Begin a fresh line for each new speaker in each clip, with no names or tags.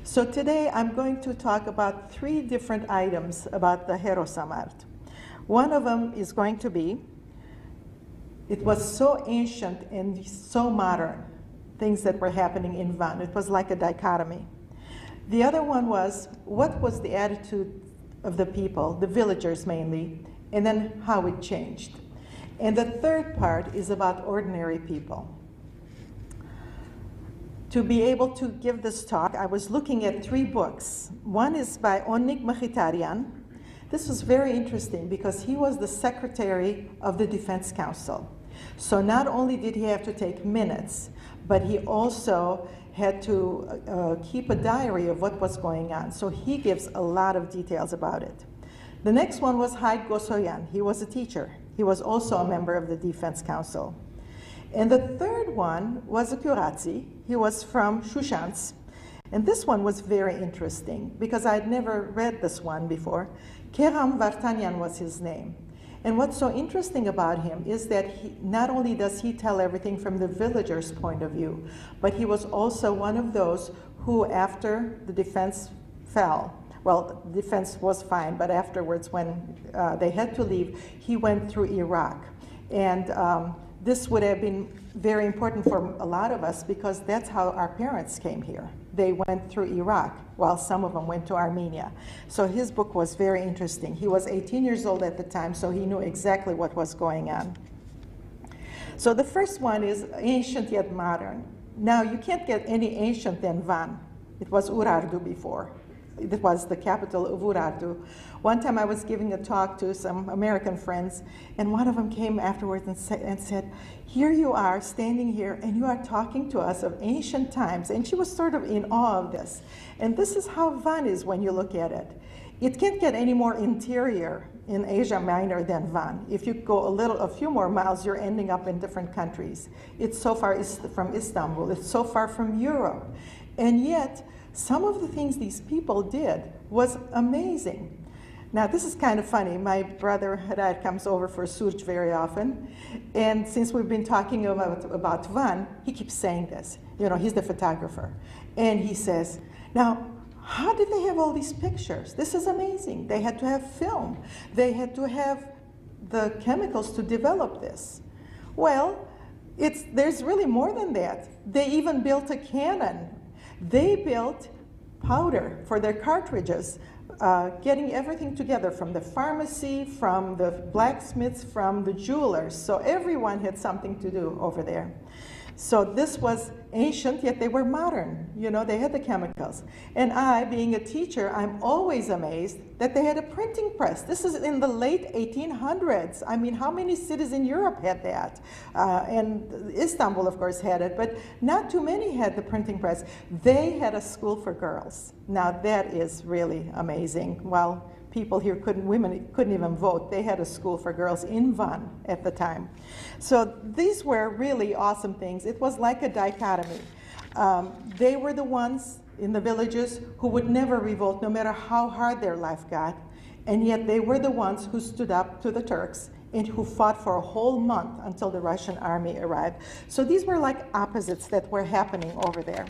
So today I'm going to talk about 3 different items about the Herosamard. One of them is going to be, it was so ancient and so modern, things that were happening in Van. It was like a dichotomy. The other one was, what was the attitude of the people, the villagers mainly, and then how it changed. And the third part is about ordinary people. To be able to give this talk, I was looking at 3 books. One is by Hourig Toukhanian. This was very interesting because he was the secretary of the Defense Council. So not only did he have to take minutes, but he also had to keep a diary of what was going on. So he gives a lot of details about it. The next one was Hourig Toukhanian. He was a teacher. He was also a member of the Defense Council. And the third one was a Kuratzi. He was from Shushansk. And this one was very interesting because I'd never read this one before. Hampartsoum was his name. And what's so interesting about him is that not only does he tell everything from the villager's point of view, but he was also one of those who, after the defense fell, well, the defense was fine, but afterwards when they had to leave, he went through Iraq. And this would have been very important for a lot of us because that's how our parents came here. They went through Iraq, while some of them went to Armenia. So his book was very interesting. He was 18 years old at the time, so he knew exactly what was going on. So the first one is ancient yet modern. Now, you can't get any ancient than Van. It was Urartu before. It was the capital of Urartu. One time I was giving a talk to some American friends, and one of them came afterwards and said, here you are standing here and you are talking to us of ancient times. And she was sort of in awe of this. And this is how Van is when you look at it. It can't get any more interior in Asia Minor than Van. If you go a few more miles, you're ending up in different countries. It's so far from Istanbul. It's so far from Europe. And yet, some of the things these people did was amazing. Now, this is kind of funny. My brother Hadad comes over for surj very often, and since we've been talking about Van, he keeps saying this. You know, he's the photographer. And he says, now, how did they have all these pictures? This is amazing. They had to have film. They had to have the chemicals to develop this. Well, there's really more than that. They even built a cannon. They built powder for their cartridges, getting everything together from the pharmacy, from the blacksmiths, from the jewelers. So everyone had something to do over there. So this was ancient, yet they were modern. You know, they had the chemicals. And I, being a teacher, I'm always amazed that they had a printing press. This is in the late 1800s. I mean, how many cities in Europe had that? And Istanbul, of course, had it, but not too many had the printing press. They had a school for girls. Now, that is really amazing. Well, people here women couldn't even vote. They had a school for girls in Van at the time. So these were really awesome things. It was like a dichotomy. They were the ones in the villages who would never revolt, no matter how hard their life got. And yet they were the ones who stood up to the Turks and who fought for a whole month until the Russian army arrived. So these were like opposites that were happening over there.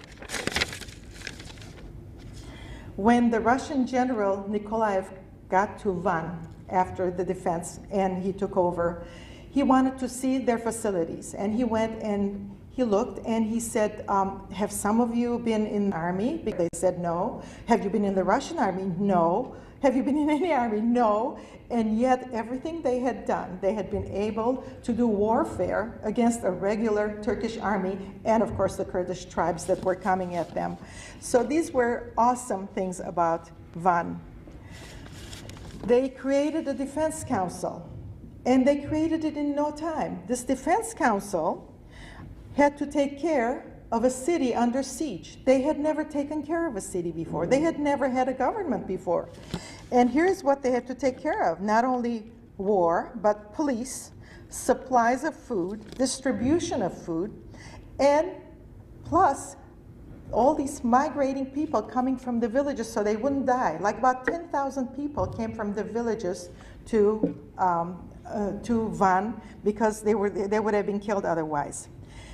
When the Russian general Nikolaev got to Van after the defense and he took over, he wanted to see their facilities. And he went and he looked and he said, have some of you been in the army? They said no. Have you been in the Russian army? No. Have you been in any army? No. And yet everything they had done, they had been able to do warfare against a regular Turkish army and of course the Kurdish tribes that were coming at them. So these were awesome things about Van. They created a defense council, and they created it in no time. This defense council had to take care of a city under siege. They had never taken care of a city before. They had never had a government before. And here's what they had to take care of. Not only war, but police, supplies of food, distribution of food, and plus all these migrating people coming from the villages so they wouldn't die. Like about 10,000 people came from the villages to Van because they would have been killed otherwise.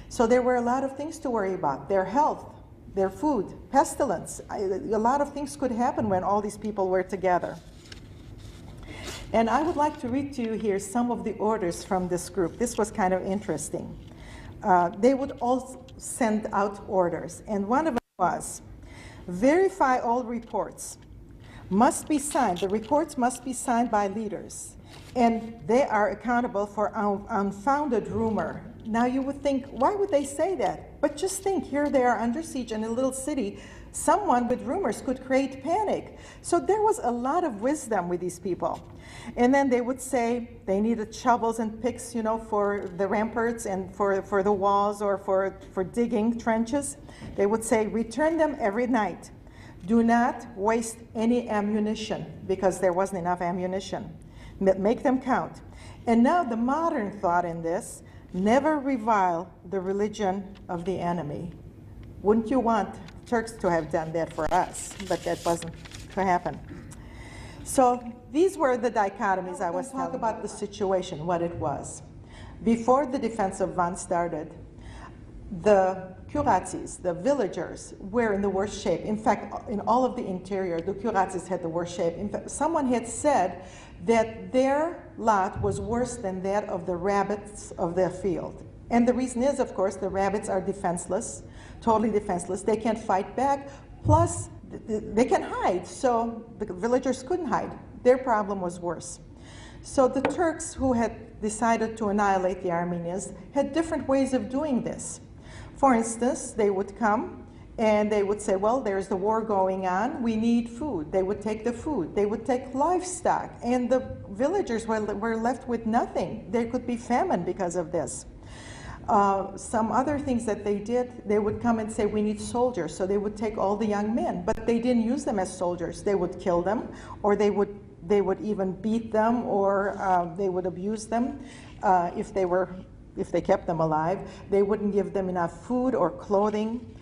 So there were a lot of things to worry about. Their health. their food, pestilence. A lot of things could happen when all these people were together. And I would like to read to you here some of the orders from this group. This was kind of interesting. They would all send out orders, and one of them was, verify all reports. Must be signed. The reports must be signed by leaders, and they are accountable for unfounded rumor. Now you would think, why would they say that? But just think, here they are under siege in a little city. Someone with rumors could create panic. So there was a lot of wisdom with these people. And then they would say they needed shovels and picks, you know, for the ramparts and for the walls or for digging trenches. They would say, return them every night. Do not waste any ammunition, because there wasn't enough ammunition. Make them count. And now the modern thought in this, never revile the religion of the enemy. Wouldn't you want Turks to have done that for us? But that wasn't to happen. So these were the dichotomies I was talking about. The situation, what it was. Before the defense of Van started, the Kuratsis, the villagers, were in the worst shape. In fact, in all of the interior, the Kuratsis had the worst shape. In fact, someone had said that their lot was worse than that of the rabbits of their field. And the reason is, of course, the rabbits are defenseless, totally defenseless. They can't fight back, plus they can hide, so the villagers couldn't hide. Their problem was worse. So the Turks, who had decided to annihilate the Armenians, had different ways of doing this. For instance, they would come and they would say, well, there's the war going on, we need food. They would take the food. They would take livestock, and the villagers were left with nothing. There could be famine because of this. Some other things that they did, they would come and say, we need soldiers. So they would take all the young men, but they didn't use them as soldiers. They would kill them, or they would even beat them, or they would abuse them if they kept them alive. They wouldn't give them enough food or clothing.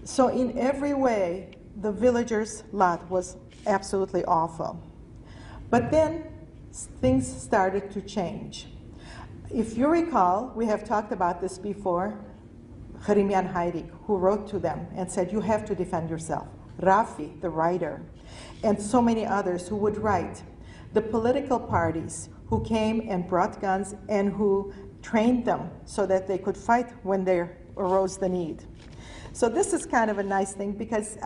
So in every way, the villagers' lot was absolutely awful. But then things started to change. If you recall, we have talked about this before, Yeramian Hourig, who wrote to them and said, you have to defend yourself. Rafi, the writer, and so many others who would write. The political parties who came and brought guns and who trained them so that they could fight when there arose the need. So this is kind of a nice thing, because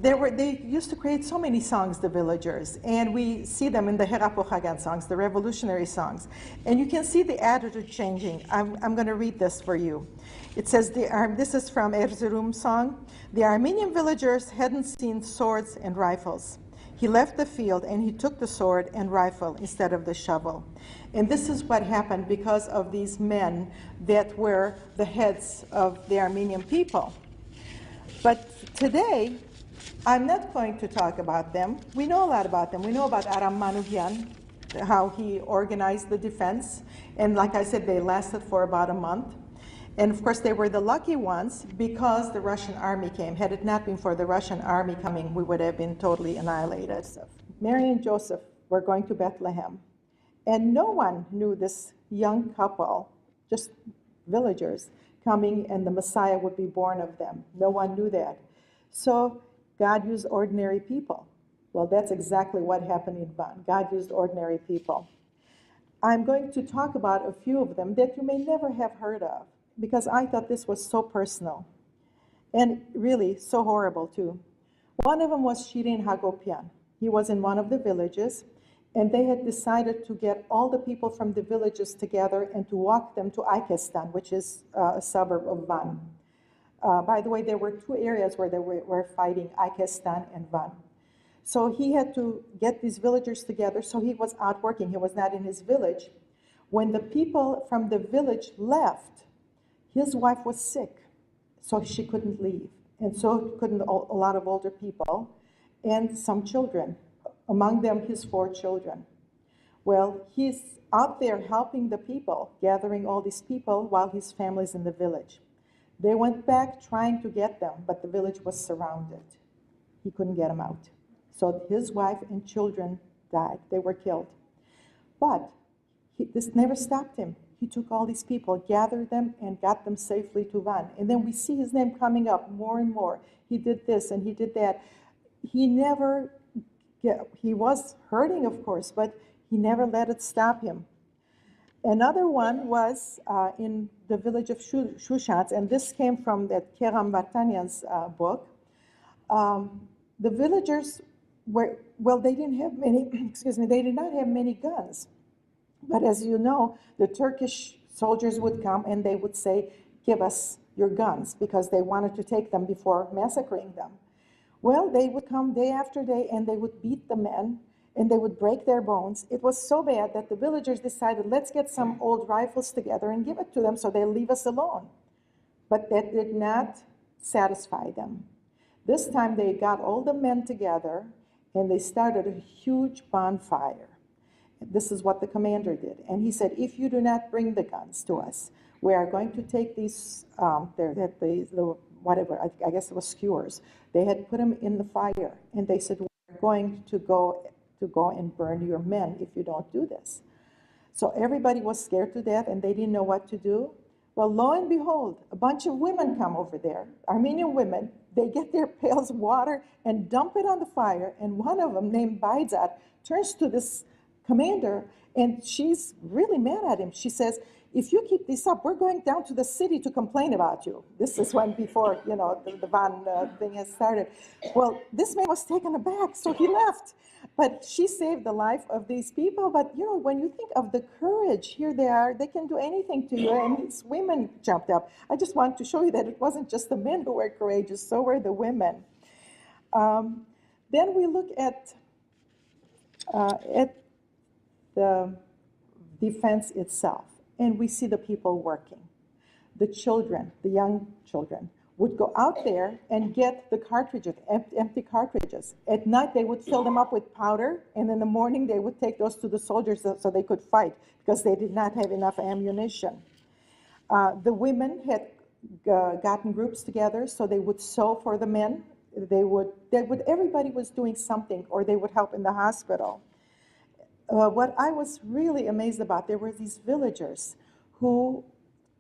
they used to create so many songs, the villagers, and we see them in the Hourig Toukhanian songs, the revolutionary songs. And you can see the attitude changing. I'm going to read this for you. It says, this is from Erzurum song, the Armenian villagers hadn't seen swords and rifles. He left the field and he took the sword and rifle instead of the shovel. And this is what happened because of these men that were the heads of the Armenian people. But today, I'm not going to talk about them. We know a lot about them. We know about Aram Manukyan, how he organized the defense. And like I said, they lasted for about a month. And of course, they were the lucky ones because the Russian army came. Had it not been for the Russian army coming, we would have been totally annihilated. Mary and Joseph were going to Bethlehem. And no one knew this young couple, just villagers, coming and the Messiah would be born of them. No one knew that. So God used ordinary people. Well, that's exactly what happened in Van. God used ordinary people. I'm going to talk about a few of them that you may never have heard of, because I thought this was so personal and really so horrible too. One of them was Shirin Hagopian. He was in one of the villages, and they had decided to get all the people from the villages together and to walk them to Aikestan, which is a suburb of Van. By the way, there were two areas where they were fighting, Aikestan and Van. So he had to get these villagers together, so he was out working. He was not in his village. When the people from the village left, his wife was sick, so she couldn't leave. And so couldn't a lot of older people and some children, among them his 4 children. Well, he's out there helping the people, gathering all these people while his family's in the village. They went back trying to get them, but the village was surrounded. He couldn't get them out. So his wife and children died. They were killed. But this never stopped him. he took all these people, gathered them, and got them safely to Van. And then we see his name coming up more and more. He did this and he did that. He never, he was hurting, of course, but he never let it stop him. Another one was in the village of Shushats, and this came from that Hampartsoum's book. The villagers were, well, they didn't have many, excuse me, they did not have many guns. But as you know, the Turkish soldiers would come and they would say, give us your guns, because they wanted to take them before massacring them. Well, they would come day after day and they would beat the men and they would break their bones. It was so bad that the villagers decided, let's get some old rifles together and give it to them so they'll leave us alone. But that did not satisfy them. This time they got all the men together and they started a huge bonfire. This is what the commander did. And he said, if you do not bring the guns to us, we are going to take these, whatever, I guess it was skewers. They had put them in the fire. And they said, we're going to go and burn your men if you don't do this. So everybody was scared to death and they didn't know what to do. Well, lo and behold, a bunch of women come over there, Armenian women. They get their pails of water and dump it on the fire. And one of them, named Bayzat, turns to this commander and she's really mad at him. She says, if you keep this up, we're going down to the city to complain about you. This is when before, you know, the Van thing has started. Well, this man was taken aback, so he left. But she saved the life of these people. But, you know, when you think of the courage, here they are, they can do anything to you. And these women jumped up. I just want to show you that it wasn't just the men who were courageous, so were the women. Then we look at the defense itself. And we see the people working. The children, the young children, would go out there and get the cartridges, empty cartridges. At night, they would fill them up with powder, and in the morning, they would take those to the soldiers so they could fight, because they did not have enough ammunition. The women had gotten groups together, so they would sew for the men. Everybody was doing something, or they would help in the hospital. What I was really amazed about, there were these villagers who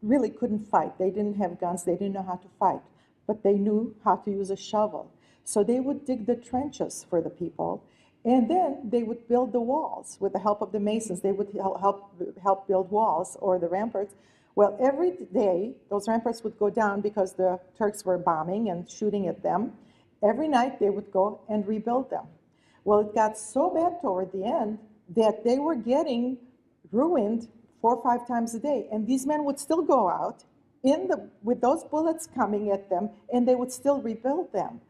really couldn't fight. They didn't have guns, they didn't know how to fight, but they knew how to use a shovel. So they would dig the trenches for the people, and then they would build the walls with the help of the masons. They would help build walls or the ramparts. Well, every day, those ramparts would go down because the Turks were bombing and shooting at them. Every night, they would go and rebuild them. Well, it got so bad toward the end that they were getting ruined 4 or 5 times a day. And these men would still go out with those bullets coming at them, and they would still rebuild them.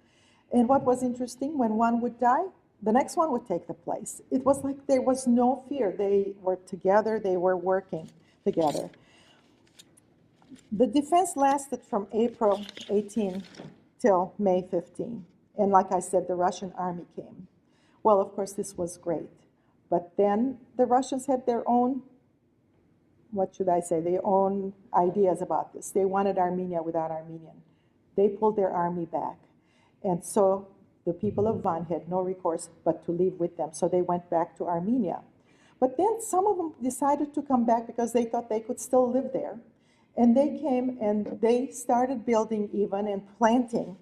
And what was interesting, when one would die, the next one would take the place. It was like there was no fear. They were together, they were working together. The defense lasted from April 18 till May 15. And like I said, the Russian army came. Well, of course, this was great. But then the Russians had their own, what should I say, their own ideas about this. They wanted Armenia without Armenian. They pulled their army back. And so the people of Van had no recourse but to leave with them. So they went back to Armenia. But then some of them decided to come back because they thought they could still live there. And they came and they started building even and planting.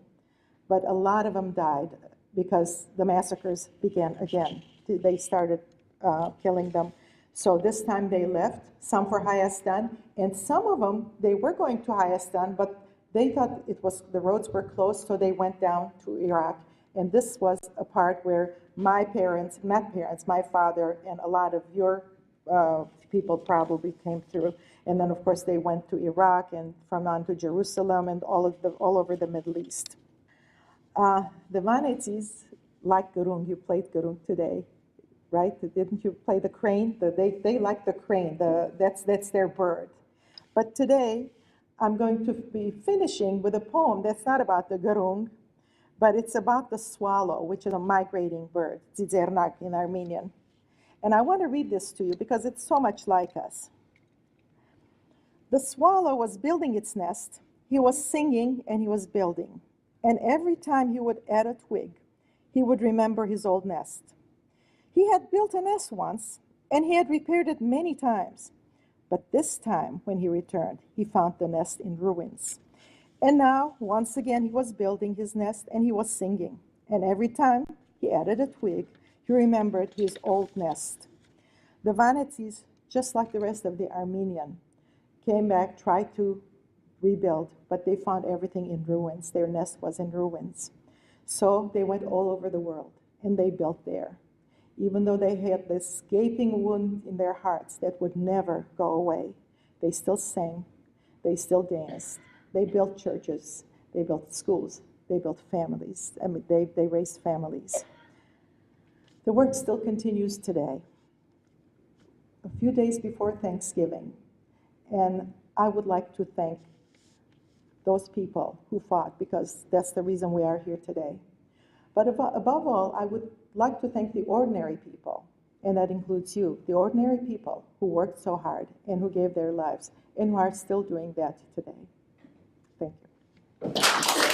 But a lot of them died because the massacres began again. They started killing them. So this time they left, some for Hayastan, and some of them, they were going to Hayastan, but they thought the roads were closed, so they went down to Iraq. And this was a part where my father, and a lot of your people probably came through. And then, of course, they went to Iraq and from on to Jerusalem and all over the Middle East. The Vanetzis like Gurung. You played Gurung today, right? Didn't you play the crane? They like the crane. That's their bird. But today, I'm going to be finishing with a poem that's not about the Gurung, but it's about the swallow, which is a migrating bird, Zizernak in Armenian. And I want to read this to you because it's so much like us. The swallow was building its nest. He was singing and he was building. And every time he would add a twig, he would remember his old nest. He had built a nest once, and he had repaired it many times. But this time, when he returned, he found the nest in ruins. And now, once again, he was building his nest and he was singing. And every time he added a twig, he remembered his old nest. The Vanities, just like the rest of the Armenian, came back, tried to rebuild, but they found everything in ruins. Their nest was in ruins. So they went all over the world and they built there. Even though they had this gaping wound in their hearts that would never go away, they still sang, they still danced, they built churches, they built schools, they built families. I mean, they raised families. The work still continues today. A few days before Thanksgiving, and I would like to thank those people who fought, because that's the reason we are here today. But above all, I would like to thank the ordinary people, and that includes you, the ordinary people who worked so hard and who gave their lives and who are still doing that today. Thank you.